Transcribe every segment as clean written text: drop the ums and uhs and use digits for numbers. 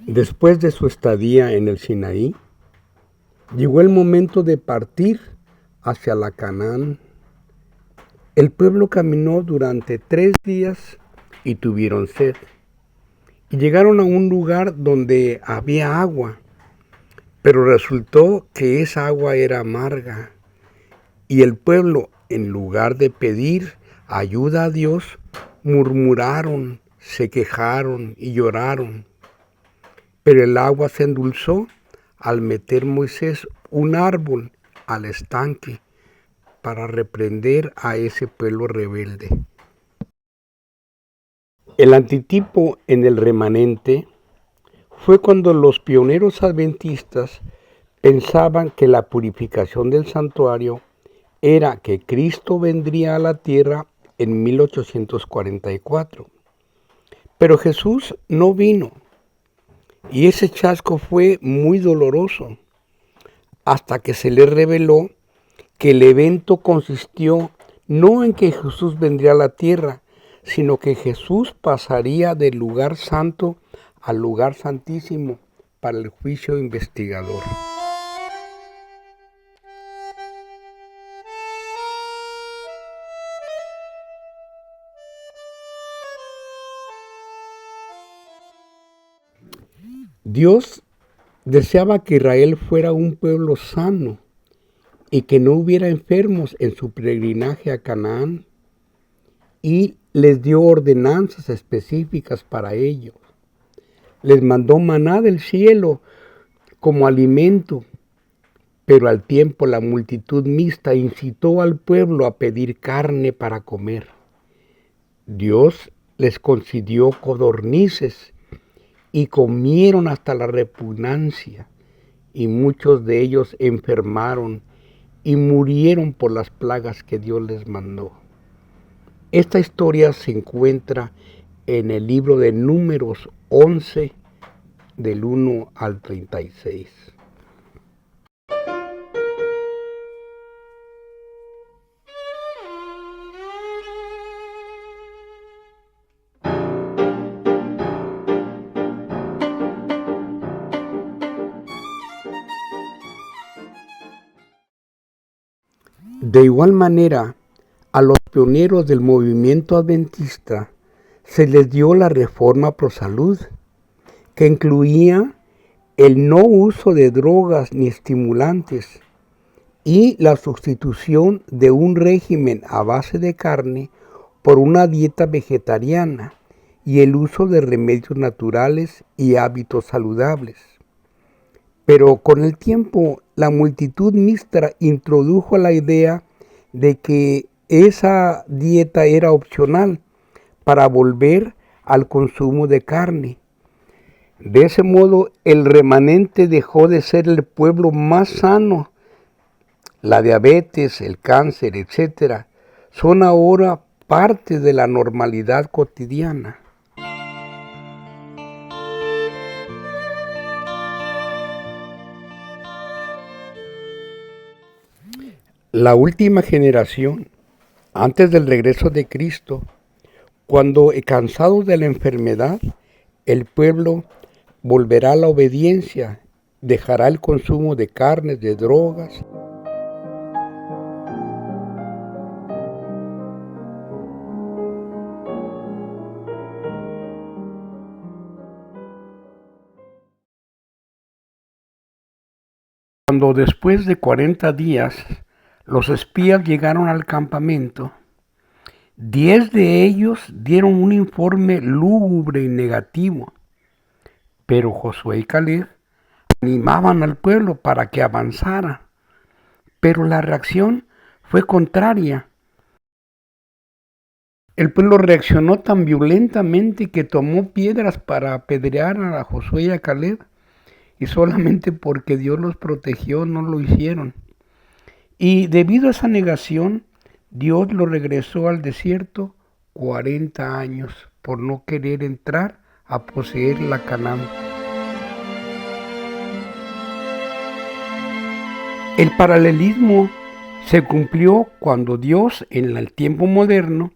Después de su estadía en el Sinaí, llegó el momento de partir hacia la Canaán. El pueblo caminó durante 3 días y tuvieron sed. Y llegaron a un lugar donde había agua, pero resultó que esa agua era amarga. Y el pueblo, en lugar de pedir ayuda a Dios, murmuraron, se quejaron y lloraron. Pero el agua se endulzó al meter Moisés un árbol al estanque para reprender a ese pueblo rebelde. El antitipo en el remanente fue cuando los pioneros adventistas pensaban que la purificación del santuario era que Cristo vendría a la tierra en 1844. Pero Jesús no vino. Y ese chasco fue muy doloroso, hasta que se le reveló que el evento consistió no en que Jesús vendría a la tierra, sino que Jesús pasaría del lugar santo al lugar santísimo para el juicio investigador. Dios deseaba que Israel fuera un pueblo sano y que no hubiera enfermos en su peregrinaje a Canaán, y les dio ordenanzas específicas para ellos. Les mandó maná del cielo como alimento, pero al tiempo la multitud mixta incitó al pueblo a pedir carne para comer. Dios les concedió codornices y comieron hasta la repugnancia, y muchos de ellos enfermaron y murieron por las plagas que Dios les mandó. Esta historia se encuentra en el libro de Números 11, del 1 al 36. De igual manera, a los pioneros del movimiento adventista se les dio la Reforma Pro Salud, que incluía el no uso de drogas ni estimulantes y la sustitución de un régimen a base de carne por una dieta vegetariana y el uso de remedios naturales y hábitos saludables. Pero con el tiempo, la multitud mixta introdujo la idea de que esa dieta era opcional para volver al consumo de carne. De ese modo, el remanente dejó de ser el pueblo más sano. La diabetes, el cáncer, etc., son ahora parte de la normalidad cotidiana. La última generación, antes del regreso de Cristo, cuando cansados de la enfermedad, el pueblo volverá a la obediencia, dejará el consumo de carnes, de drogas. Cuando después de 40 días los espías llegaron al campamento, 10 de ellos dieron un informe lúgubre y negativo, pero Josué y Caleb animaban al pueblo para que avanzara, pero la reacción fue contraria. El pueblo reaccionó tan violentamente que tomó piedras para apedrear a Josué y a Caleb, y solamente porque Dios los protegió no lo hicieron. Y debido a esa negación, Dios lo regresó al desierto 40 años por no querer entrar a poseer la Canaán. El paralelismo se cumplió cuando Dios, en el tiempo moderno,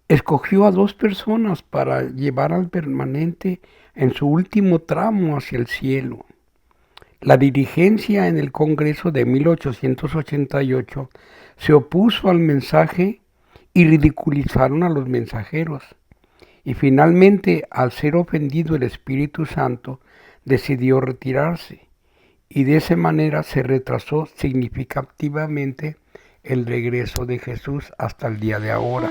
Escogió a 2 personas para llevar al permanente en su último tramo hacia el cielo. La dirigencia en el Congreso de 1888 se opuso al mensaje y ridiculizaron a los mensajeros. Y finalmente, al ser ofendido el Espíritu Santo, decidió retirarse. Y de esa manera se retrasó significativamente el regreso de Jesús hasta el día de ahora.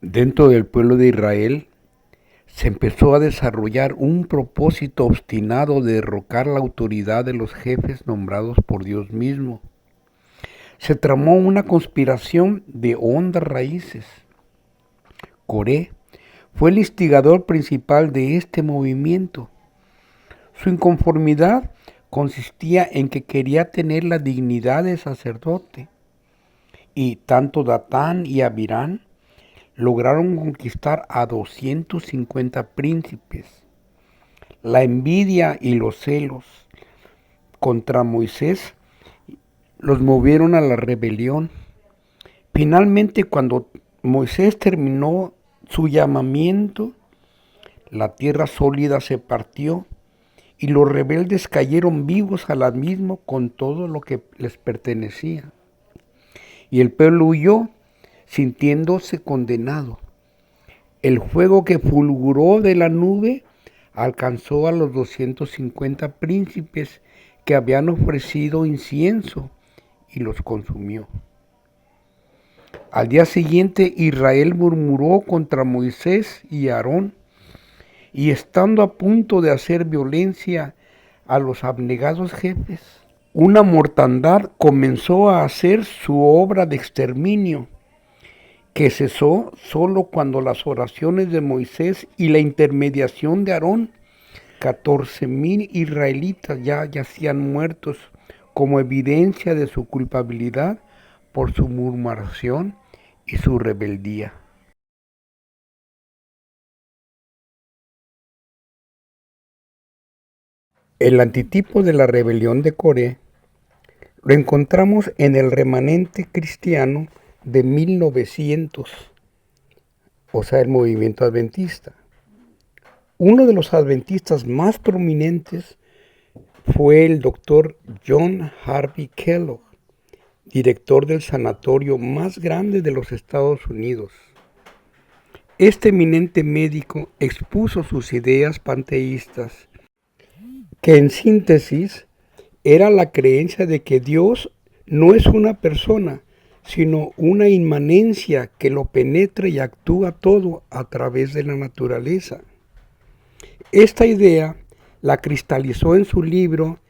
Dentro del pueblo de Israel se empezó a desarrollar un propósito obstinado de derrocar la autoridad de los jefes nombrados por Dios mismo. Se tramó una conspiración de hondas raíces. Coré fue el instigador principal de este movimiento. Su inconformidad consistía en que quería tener la dignidad de sacerdote, y tanto Datán y Abirán lograron conquistar a 250 príncipes. La envidia y los celos contra Moisés los movieron a la rebelión. Finalmente, cuando Moisés terminó su llamamiento, la tierra sólida se partió y los rebeldes cayeron vivos al abismo con todo lo que les pertenecía. Y el pueblo huyó, sintiéndose condenado. El fuego que fulguró de la nube alcanzó a los 250 príncipes que habían ofrecido incienso y los consumió. Al día siguiente Israel murmuró contra Moisés y Aarón, y estando a punto de hacer violencia a los abnegados jefes, una mortandad comenzó a hacer su obra de exterminio, que cesó solo cuando las oraciones de Moisés y la intermediación de Aarón, 14,000 israelitas ya yacían muertos como evidencia de su culpabilidad por su murmuración y su rebeldía. El antitipo de la rebelión de Coré lo encontramos en el remanente cristiano de 1900, o sea, el movimiento adventista. Uno de los adventistas más prominentes fue el doctor John Harvey Kellogg, director del sanatorio más grande de los Estados Unidos. Este eminente médico expuso sus ideas panteístas, que en síntesis era la creencia de que Dios no es una persona, sino una inmanencia que lo penetra y actúa todo a través de la naturaleza. Esta idea la cristalizó en su libro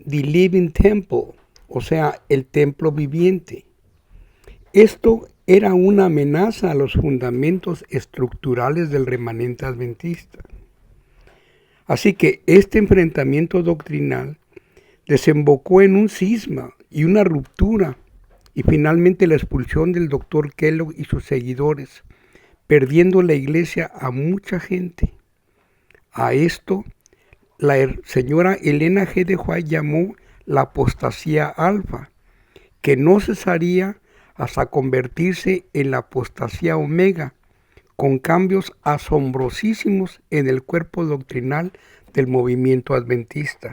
The Living Temple, o sea, el templo viviente. Esto era una amenaza a los fundamentos estructurales del remanente adventista. Así que este enfrentamiento doctrinal desembocó en un cisma y una ruptura, y finalmente la expulsión del doctor Kellogg y sus seguidores, perdiendo la iglesia a mucha gente. A esto, la señora Elena G. de White llamó la apostasía alfa, que no cesaría hasta convertirse en la apostasía omega, con cambios asombrosísimos en el cuerpo doctrinal del movimiento adventista.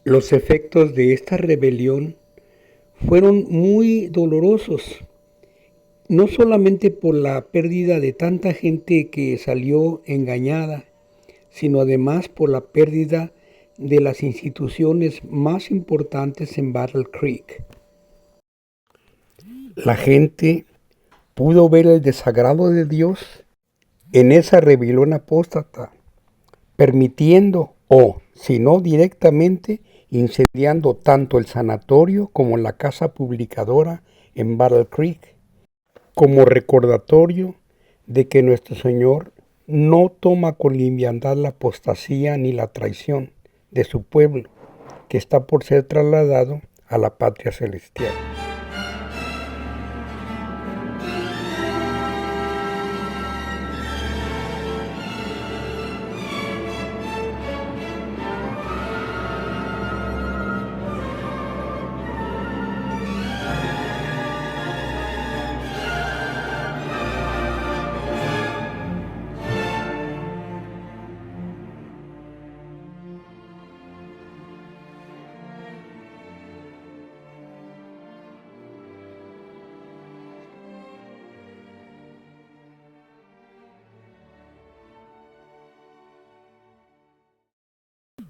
Los efectos de esta rebelión fueron muy dolorosos, no solamente por la pérdida de tanta gente que salió engañada, sino además por la pérdida de las instituciones más importantes en Battle Creek. La gente pudo ver el desagrado de Dios en esa rebelión apóstata, permitiendo o, si no directamente, incendiando tanto el sanatorio como la casa publicadora en Battle Creek, como recordatorio de que nuestro Señor no toma con liviandad la apostasía ni la traición de su pueblo, que está por ser trasladado a la patria celestial.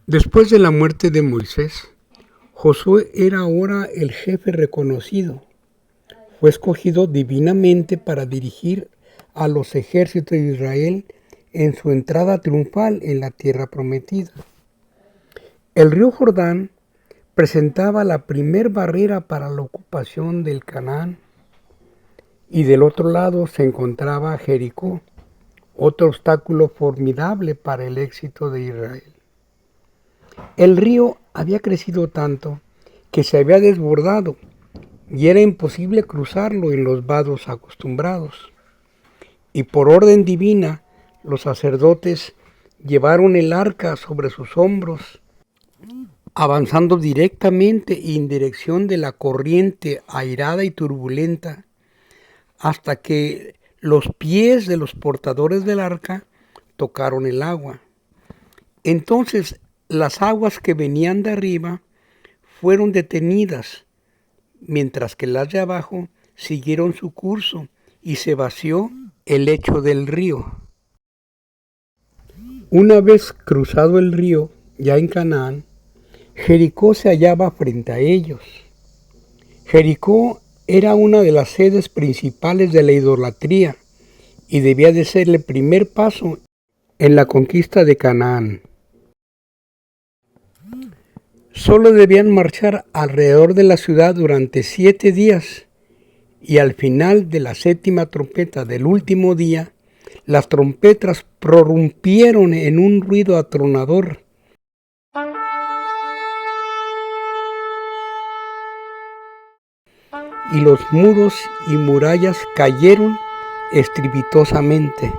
Después de la muerte de Moisés, Josué era ahora el jefe reconocido. Fue escogido divinamente para dirigir a los ejércitos de Israel en su entrada triunfal en la tierra prometida. El río Jordán presentaba la primer barrera para la ocupación del Canaán, y del otro lado se encontraba Jericó, otro obstáculo formidable para el éxito de Israel. El río había crecido tanto que se había desbordado y era imposible cruzarlo en los vados acostumbrados. Y por orden divina, los sacerdotes llevaron el arca sobre sus hombros, avanzando directamente en dirección de la corriente airada y turbulenta, hasta que los pies de los portadores del arca tocaron el agua. Entonces las aguas que venían de arriba fueron detenidas, mientras que las de abajo siguieron su curso y se vació el lecho del río. Una vez cruzado el río, ya en Canaán, Jericó se hallaba frente a ellos. Jericó era una de las sedes principales de la idolatría y debía de ser el primer paso en la conquista de Canaán. Solo debían marchar alrededor de la ciudad durante 7 días, y al final de la 7ª trompeta del último día, las trompetas prorrumpieron en un ruido atronador. Y los muros y murallas cayeron estrepitosamente.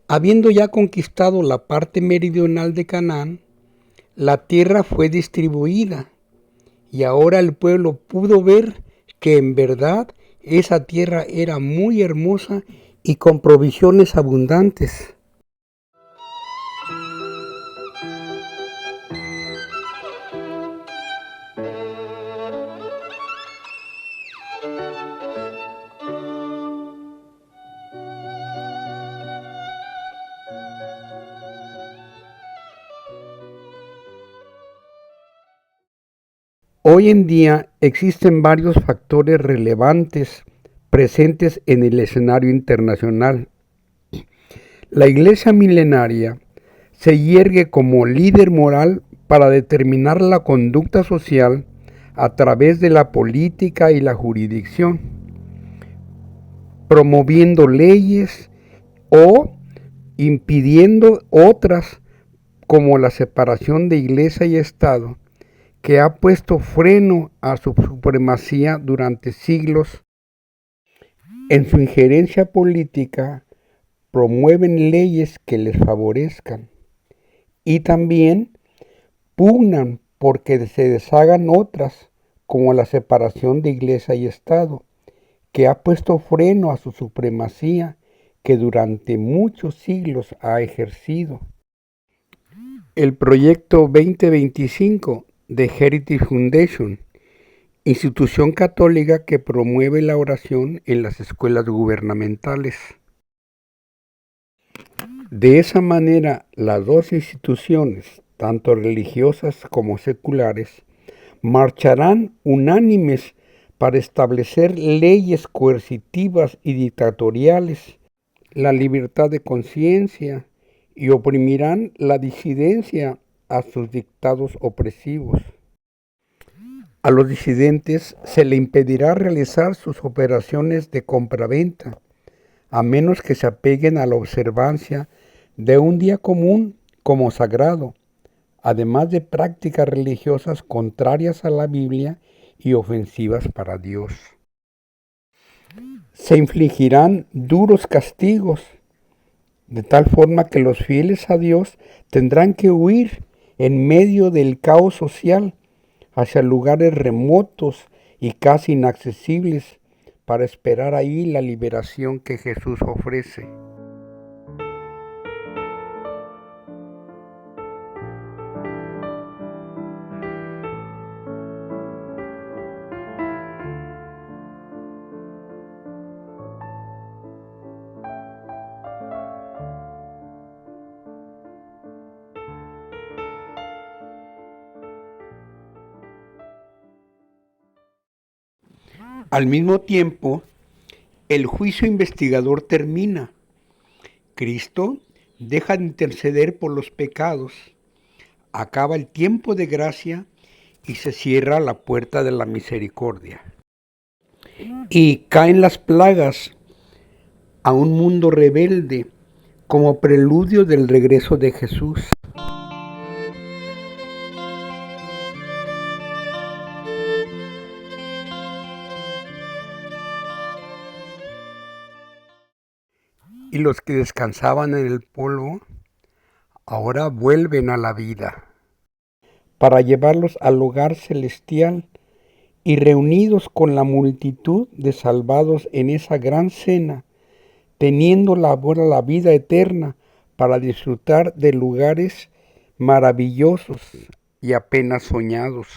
Habiendo ya conquistado la parte meridional de Canaán, la tierra fue distribuida, y ahora el pueblo pudo ver que en verdad esa tierra era muy hermosa y con provisiones abundantes. Hoy en día existen varios factores relevantes presentes en el escenario internacional. La Iglesia milenaria se yergue como líder moral para determinar la conducta social a través de la política y la jurisdicción, promoviendo leyes o impidiendo otras, como la separación de Iglesia y Estado, que ha puesto freno a su supremacía durante siglos. En su injerencia política promueven leyes que les favorezcan y también pugnan porque se deshagan otras, como la separación de Iglesia y Estado, que ha puesto freno a su supremacía que durante muchos siglos ha ejercido. El proyecto 2025 de Heritage Foundation, institución católica que promueve la oración en las escuelas gubernamentales. De esa manera, las dos instituciones, tanto religiosas como seculares, marcharán unánimes para establecer leyes coercitivas y dictatoriales, la libertad de conciencia, y oprimirán la disidencia a sus dictados opresivos. A los disidentes se le impedirá realizar sus operaciones de compraventa, a menos que se apeguen a la observancia de un día común como sagrado, además de prácticas religiosas contrarias a la Biblia y ofensivas para Dios. Se infligirán duros castigos, de tal forma que los fieles a Dios tendrán que huir en medio del caos social hacia lugares remotos y casi inaccesibles para esperar ahí la liberación que Jesús ofrece. Al mismo tiempo, el juicio investigador termina. Cristo deja de interceder por los pecados, acaba el tiempo de gracia y se cierra la puerta de la misericordia. Y caen las plagas a un mundo rebelde como preludio del regreso de Jesús. Y los que descansaban en el polvo, ahora vuelven a la vida, para llevarlos al hogar celestial y reunidos con la multitud de salvados en esa gran cena, teniendo la vida eterna para disfrutar de lugares maravillosos y apenas soñados.